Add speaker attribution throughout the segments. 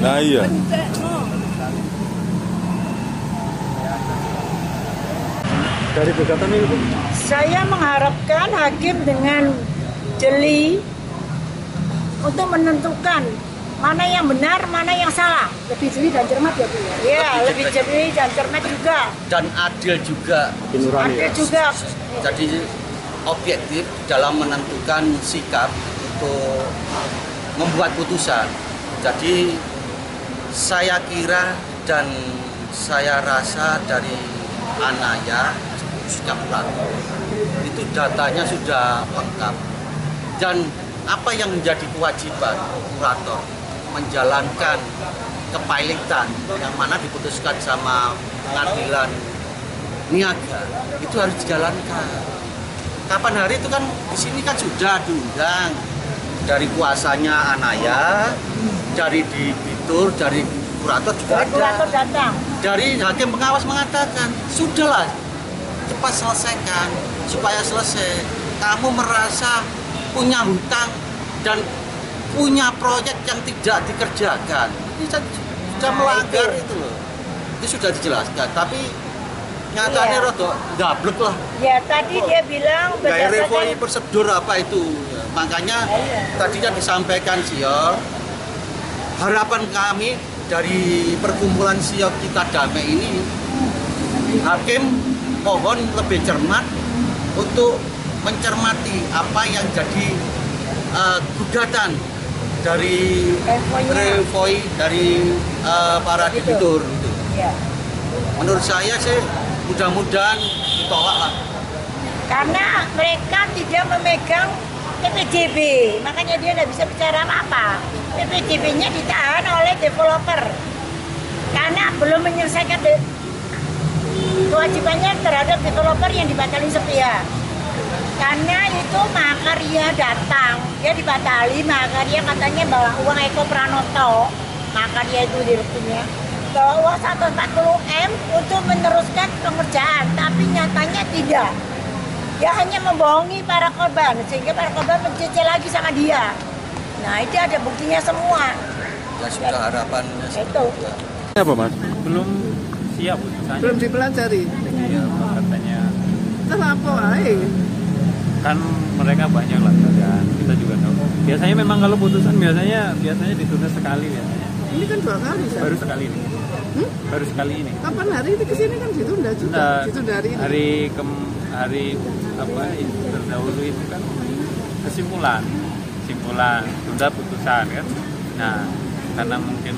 Speaker 1: Nah iya.
Speaker 2: Dari gugatan itu,
Speaker 3: Saya mengharapkan hakim dengan jeli untuk menentukan mana yang benar, mana yang salah.
Speaker 4: Lebih jeli dan cermat ya Bu ya?
Speaker 3: Ya, lebih jeli dan cermat juga.
Speaker 5: Dan adil juga.
Speaker 3: Adil juga.
Speaker 5: Jadi objektif dalam menentukan sikap untuk membuat putusan. Jadi saya kira dan saya rasa dari Anaya sikap kurator itu datanya sudah lengkap, dan apa yang menjadi kewajiban kurator menjalankan kepailitan yang mana diputuskan sama pengadilan niaga itu harus dijalankan. Kapan hari itu kan di sini kan sudah diundang dari kuasanya Anaya, dari debitur, dari kurator juga ada.
Speaker 3: Kurator datang.
Speaker 5: Dari hakim pengawas mengatakan sudahlah, cepat selesaikan supaya selesai. Kamu merasa punya hutang dan punya proyek yang tidak dikerjakan, ini sudah melanggar itu loh. Itu sudah dijelaskan, tapi nyatanya rodo gablek lah.
Speaker 3: Ya tadi dia bilang
Speaker 5: Kayak revoi
Speaker 3: berdasarkan
Speaker 5: prosedur apa itu. Makanya tadinya disampaikan Siok, harapan kami dari perkumpulan Siok Kita Damai ini, hakim mohon lebih cermat untuk mencermati apa yang jadi gugatan dari revoi dari para debitur.
Speaker 3: ya.
Speaker 5: Menurut saya sih mudah-mudahan ditolak lah.
Speaker 3: Karena mereka tidak memegang PPJB, makanya dia tidak bisa bicara apa-apa. PPJB-nya ditahan oleh developer karena belum menyelesaikan kewajibannya terhadap developer yang dibatalin sepihak. Karena itu Mahakarya datang, dia dibatali. Mahakarya katanya bawa uang Eko Pranoto, Mahakarya itu direkturnya, bawa uang 140 M untuk meneruskan pengerjaan, tapi nyatanya tidak. Dia hanya membohongi para korban, sehingga para korban mencicil lagi sama dia. Nah itu ada buktinya semua.
Speaker 5: Ya sudah harapannya
Speaker 3: Itu.
Speaker 1: Apa Mas?
Speaker 2: belum siap putusannya.
Speaker 4: Belum dipelajari.
Speaker 2: Iya, katanya
Speaker 4: Kenapa wae?
Speaker 2: kan mereka banyak lah kan, kita juga tahu. Biasanya memang kalau putusan biasanya ditunda sekali biasanya.
Speaker 4: Ini kan 2 kali San.
Speaker 2: Baru sekali ini. Baru sekali ini.
Speaker 4: Kapan hari ini kesini kan ditunda juga. Ditunda hari ini.
Speaker 2: Hari apa terdahulu itu kan kesimpulan tunda putusan kan. Nah, karena mungkin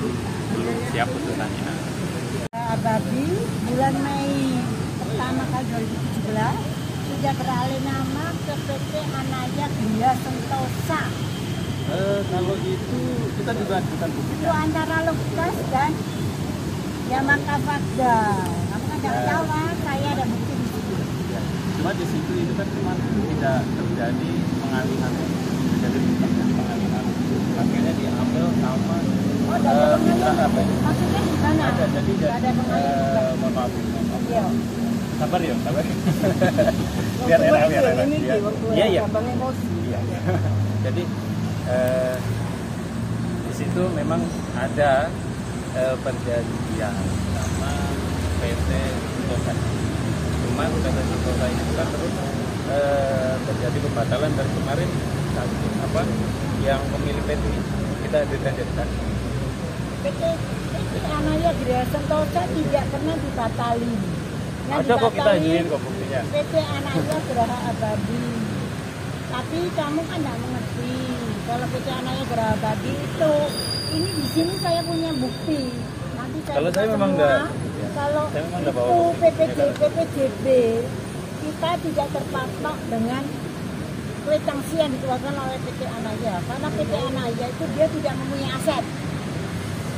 Speaker 2: belum siap putusannya.
Speaker 3: Abadi bulan Mei pertama kali 2017 sudah beralih nama ke PT Anaya Gria Sentosa.
Speaker 2: Kalau itu kita juga ajukan
Speaker 3: Itu
Speaker 2: buktinya.
Speaker 3: antara Lukas dan Yamaka Fakda. Kamu kan jangan jawab, saya ada bukti di situ.
Speaker 2: Cuma di situ itu kan cuma tidak terjadi pengalihan, terjadi pengalihan. Makanya diambil nama
Speaker 3: Oh, ada
Speaker 2: mitra
Speaker 3: pengalihan.
Speaker 2: apa itu?
Speaker 3: Maksudnya di mana?
Speaker 2: Ada, jadi
Speaker 3: Tidak ada pengalihan.
Speaker 2: mohon maaf.
Speaker 3: Iya.
Speaker 2: Sabar ya, sabar. Biar enak. Iya, iya. Iya. Jadi di situ memang ada perjanjian sama PT Sentosa. Cuma PT Sentosa ini kan terus terjadi pembatalan dari kemarin yang pemilik PT kita ditendetkan.
Speaker 3: PT Anaya Gria Sentosa tidak pernah dibatali. Yang
Speaker 2: Ada kok kita
Speaker 3: dibatali
Speaker 2: ajuin kok buktinya.
Speaker 3: PT Anaya Geraha Abadi. Tapi kamu kan tidak mengerti kalau PT Anaya Geraha Abadi itu, ini di sini saya punya bukti. Nanti
Speaker 2: Kalau saya
Speaker 3: buka
Speaker 2: memang
Speaker 3: semua.
Speaker 2: enggak.
Speaker 3: Kalau
Speaker 2: Saya memang enggak bawa
Speaker 3: itu
Speaker 2: bukti.
Speaker 3: PPJB kita tidak terpatok dengan kwitansi yang dikeluarkan oleh PT Anaya. Karena PT Anaya itu dia tidak mempunyai aset.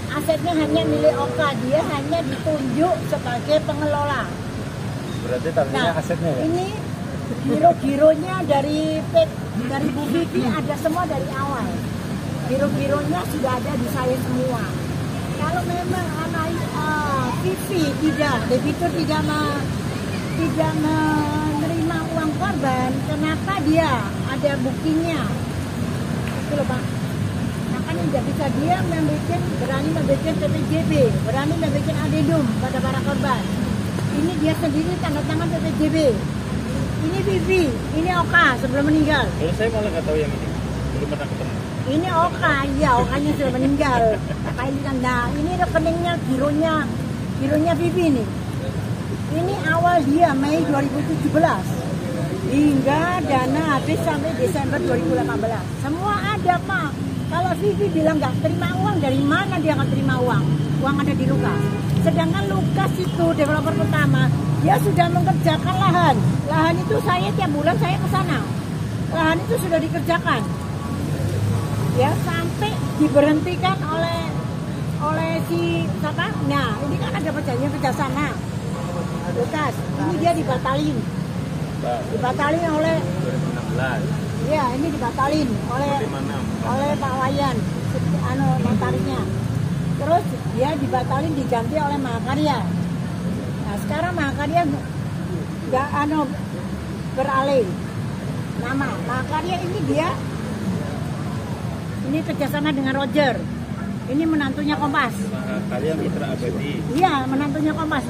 Speaker 3: Asetnya hanya milik Oka, dia hanya ditunjuk sebagai pengelola.
Speaker 2: Berarti artinya
Speaker 3: Nah,
Speaker 2: asetnya ya?
Speaker 3: ini giro-gironya dari Bu Vivi ada semua dari awal. Giro-gironya sudah ada di saya semua. Kalau memang anak Vivi debitur tidak menerima uang korban, kenapa dia ada buktinya? Itu loh Pak. Makanya makanya tidak bisa dia berani membuat PPJB, berani membuat adendum pada para korban. Ini dia sendiri tanda tangan PPJB. Ini Vivi, ini Oka sebelum meninggal.
Speaker 2: Kalau saya malah nggak tahu yang ini, belum pernah ketemu.
Speaker 3: Ini Oka, iya Okanya sudah meninggal. Nah, ini rekeningnya, gironya Vivi nih. Ini awal dia Mei 2017 hingga dana habis sampai Desember 2018. Semua ada Pak. Kalau Vivi bilang nggak terima uang, dari mana dia nggak terima uang? Uang ada di Lukas. Sedangkan Lukas itu developer pertama, dia sudah mengerjakan lahan. Lahan itu saya tiap bulan saya ke sana. Lahan itu sudah dikerjakan. Ya sampai diberhentikan oleh si siapa? Nah, ini kan ada perjanjian kerjasama. Lukas, ini dia dibatalin. Dibatalin oleh
Speaker 2: 2016.
Speaker 3: ya, ini dibatalin oleh Pak Wayan, notarisnya. Terus dia dibatalin diganti oleh Mahakarya. Nah, sekarang Mahakarya nggak beralih nama. Mahakarya ini dia ini kerjasama dengan Roger. Ini menantunya Kompas.
Speaker 2: Mahakarya Mitra Abadi.
Speaker 3: Iya, menantunya Kompas.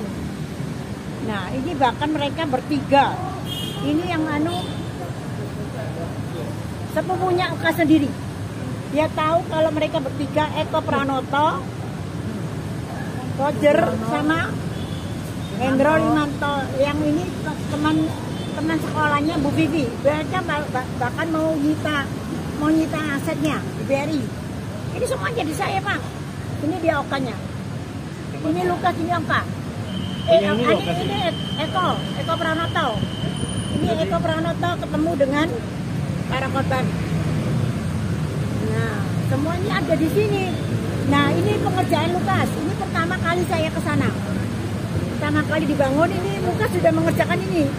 Speaker 3: Nah, ini bahkan mereka bertiga. Ini yang sepupunya Oka sendiri. Dia tahu kalau mereka bertiga, Eko Pranoto, Roger sama Hendro Limanto. Yang ini teman sekolahnya Bu Vivi. Mereka bahkan mau nyita asetnya BRI. Ini semua jadi saya Pak. Ini dia Okanya. Ini Lukas, ini Oka. Ini Eko Pranoto. Ini Eko Pranoto ketemu dengan para korban. Nah, semuanya ada di sini. Nah, ini pengerjaan Lukas. Ini pertama kali saya ke sana. Pertama kali dibangun ini Lukas sudah mengerjakan ini.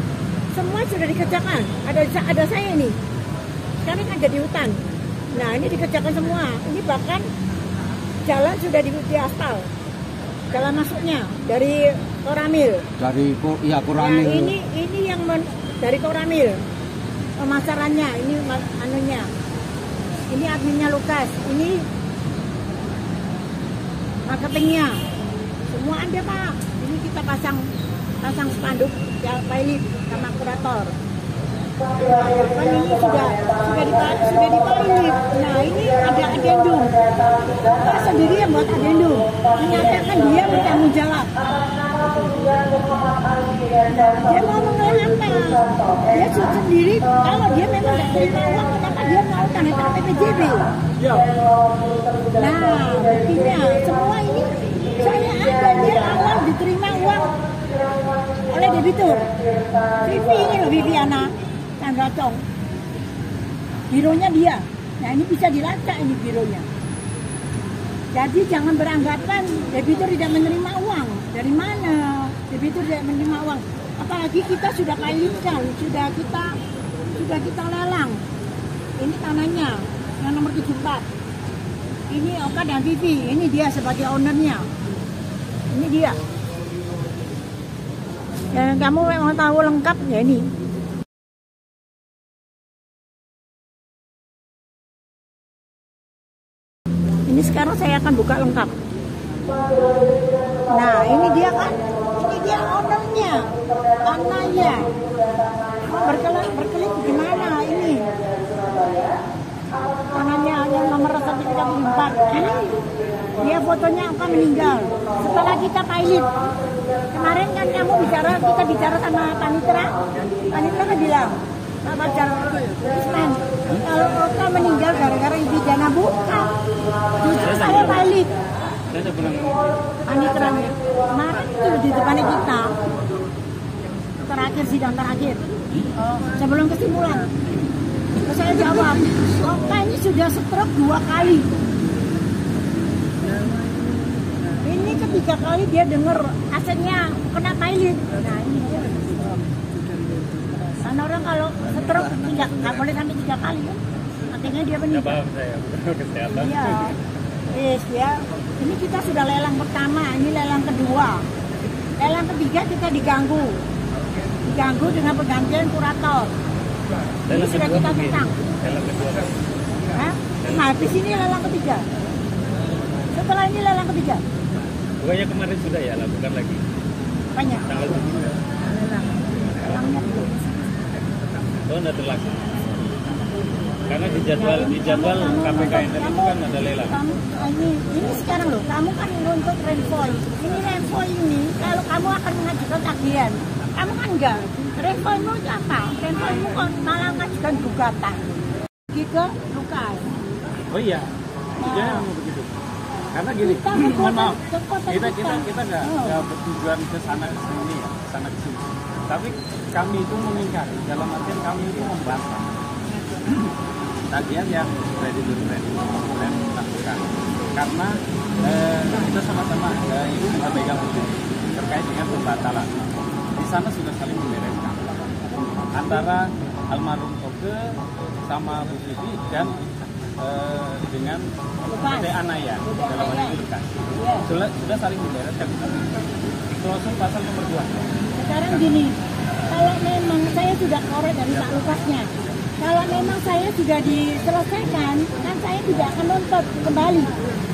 Speaker 3: Semua sudah dikerjakan. Ada saya ini. Kami kan jadi hutan. Nah, ini dikerjakan semua. Ini bahkan jalan sudah di aspal. Jalan masuknya dari Koramil.
Speaker 5: Koramil.
Speaker 3: Nah, ini yang dari Koramil. Pemasarannya, ini anunya. Ini adminnya Lukas. Ini marketingnya. Semua ada Pak. Ini kita pasang spanduk ya pilot sama kurator. Kan ini sudah dipilot. Nah, ini ada adendum. Kita sendiri yang buat adendum. Menyatakan dia bertanggung jawab. Dia mau mengelola apa? Dia sendiri kalau dia memang tidak terima uang, kenapa dia mau tanda tangan PPJB? Nah, buktinya semua ini saya ada dia awal diterima uang oleh debitur. Vivi ini loh, Viviana Chandratong. Bironya dia. Nah, ini bisa dilacak ini bironya. Jadi jangan beranggapan debitur tidak menerima uang. Dari mana debitur tidak menerima uang? Apalagi kita sudah pilotkan, sudah kita lelang. Ini tanahnya yang nomor 74. Ini Oka dan Vivi. Ini dia sebagai ownernya. Ini dia. Dan kamu mau tahu lengkap ya ini. Ini sekarang saya akan buka lengkap. Nah, ini dia kan. Ini dia ownernya. Tanahnya. Berkelit gimana ini? Tanahnya yang nomor 134. Ini dia fotonya akan meninggal. Setelah kita pilot. Kemarin kan kita bicara sama Panitra. Panitra kan bilang, Pak Fajar Usman, kalau Oka meninggal gara-gara pidana bukan. Justru saya balik. Panitra kemarin itu di depannya kita. Sidang terakhir. Sebelum kesimpulan. Terus saya jawab, Oka ini sudah stroke 2 kali. Ini ketiga kali dia dengar asetnya kena pilot. Nah, ini dia. Karena orang kalau stroke nggak boleh sampai 3 kali kan. Akhirnya dia meninggal.
Speaker 2: Paham saya, kesehatan.
Speaker 3: Iya. Yes, ya. Ini kita sudah lelang pertama, ini lelang kedua. Lelang ketiga kita diganggu dengan pergantian kurator. Ini sudah kita tentang.
Speaker 2: Lelang kedua.
Speaker 3: Nah, habis ini lelang ketiga. setelah ini lelang ketiga.
Speaker 2: Bukannya kemarin sudah ya lakukan lagi?
Speaker 3: Banyak.
Speaker 2: Tanggal 7 ya?
Speaker 3: Lelangnya belum.
Speaker 2: Oh, nggak terlaksana. Karena di jadwal KPKN itu kan ada lelang.
Speaker 3: Kamu, ini sekarang loh, kamu kan untuk renvoy. Ini renvoy ini, kalau kamu akan mengajukan tagihan, kamu kan enggak. Renvoymu itu apa? Renvoymu kok malah mengajukan gugatan. Gitu, Lukas.
Speaker 2: Oh iya, jangan begitu. Karena gini, mohon maaf, kita nggak bertujuan ke sana ke sini ya, sana ke sini. Tapi kami itu mengingkari, dalam artian kami itu membantah tagihan yang kredit kemudian lakukan. Karena kita sama-sama itu kita pegang terkait dengan pembatalan. Di sana sudah saling membereskan antara almarhum Oke sama Bu Vivi dan dengan PT Anaya dalam hal ini Lukas. Sudah saling membereskan. Klausul pasal nomor 2.
Speaker 3: Sekarang gini, kalau memang saya sudah korek dari Pak Lukasnya, kalau memang saya sudah diselesaikan, kan saya tidak akan nuntut kembali.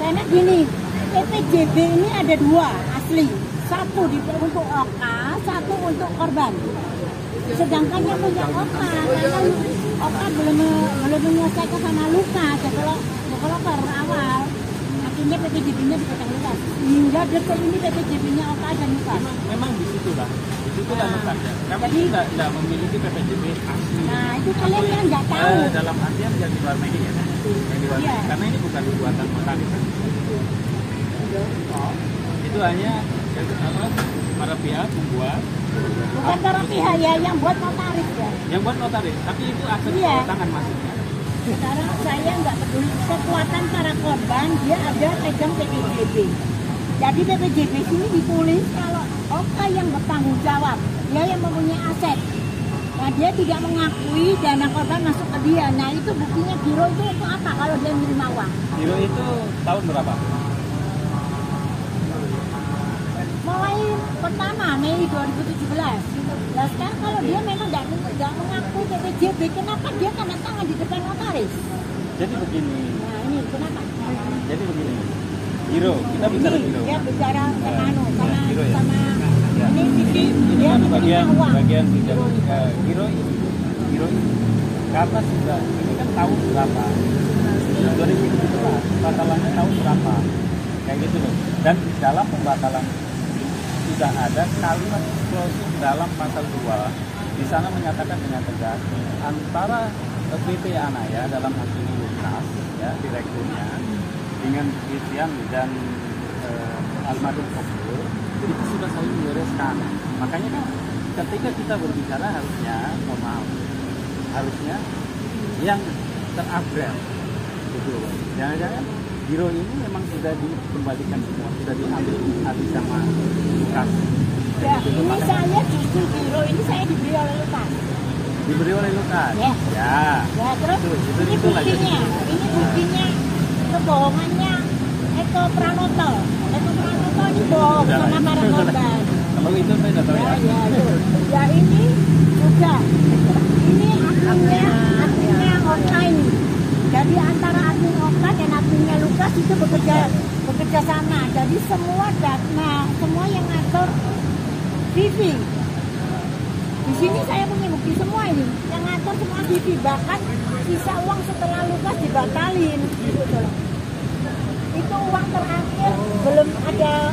Speaker 3: Karena gini, PPJB ini ada 2 asli, satu untuk Oka, satu untuk korban. Sedangkan yang punya Oka, karena Oka belum menyelesaikan sama Lukas, developer awal, akhirnya PPJB-nya dipotong Lukas. Hingga detik ini PPJB-nya Oka dan Lukas.
Speaker 2: Memang disitulah Lukas ya. Kami tidak memiliki PPJB asli.
Speaker 3: Nah itu kalian yang nggak tahu.
Speaker 2: Dalam artian yang di luar media ya. Iya. Karena ini bukan buatan notaris. Itu hanya para pihak membuat.
Speaker 3: Bukan para pihak ya, yang buat notaris ya.
Speaker 2: Yang buat notaris, tapi itu akses tangan maksudnya.
Speaker 3: Sekarang saya nggak peduli kekuatan para korban, dia ada pegang PPJB. Jadi PPJB sini ditulis kalau Oka yang bertanggung jawab, dia yang mempunyai aset. Nah dia tidak mengakui dana korban masuk ke dia. Nah itu buktinya giro itu untuk apa kalau dia menerima uang?
Speaker 2: Giro itu tahun berapa?
Speaker 3: Mulai pertama Mei 2017. Nah sekarang kalau dia memang tidak mengakui PPJB, kenapa dia tanda tangan di depan notaris?
Speaker 2: Jadi begini.
Speaker 3: Nah ini kenapa?
Speaker 2: Jadi begini. Giro, kita bicara giro.
Speaker 3: Dia bicara sama
Speaker 2: Giro ya.
Speaker 3: sama
Speaker 2: Ya.
Speaker 3: ini dia
Speaker 2: bagian
Speaker 3: uang.
Speaker 2: tidak giro ini karena sudah ini kan tahun berapa 2017 batalannya tahun berapa kayak gitu loh, dan di dalam pembatalan sudah ada kalimat klausul dalam pasal 2 di sana menyatakan dengan tegas antara PT Anaya dalam hal ini Lukas ya direkturnya dengan Christian dan almarhum Oke itu sudah saling membereskan. Makanya kan ketika kita berbicara harusnya harusnya yang terupgrade gitu. Jangan-jangan giro ini memang sudah dikembalikan semua, sudah diambil alih sama Lukas.
Speaker 3: Ya, ini saya justru giro ini saya diberi oleh Lukas.
Speaker 2: Diberi oleh Lukas.
Speaker 3: Ya.
Speaker 2: Ya
Speaker 3: Terus ini buktinya, ini buktinya kebohongannya Eko Pranoto. Eko Pranoto ini bohong sama para korban.
Speaker 2: Kalau itu saya tidak tahu ya.
Speaker 3: Ya ini sudah. Ini akunnya online. Jadi antara admin Oka dan adminnya Lukas itu bekerja sama. Jadi semua data, semua yang ngatur Vivi. Di sini saya punya bukti semua ini. Yang ngatur semua Vivi. Bahkan sisa uang setelah Lukas dibatalin. Gitu loh. Itu uang terakhir belum ada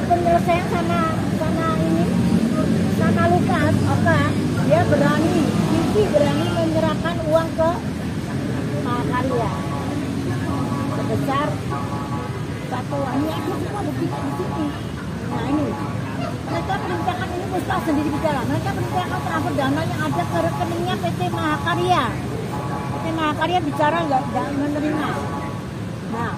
Speaker 3: penyelesaian sama Lukas. Oka dia Vivi berani menyerahkan uang ke Mahakarya sebesar 1 ini ada semua bukti di sini. Nah ini mereka perintahkan ini Puspa sendiri bicara. Mereka perintahkan transfer dana yang ada ke rekeningnya PT Mahakarya. PT Mahakarya bicara nggak menerima. Nah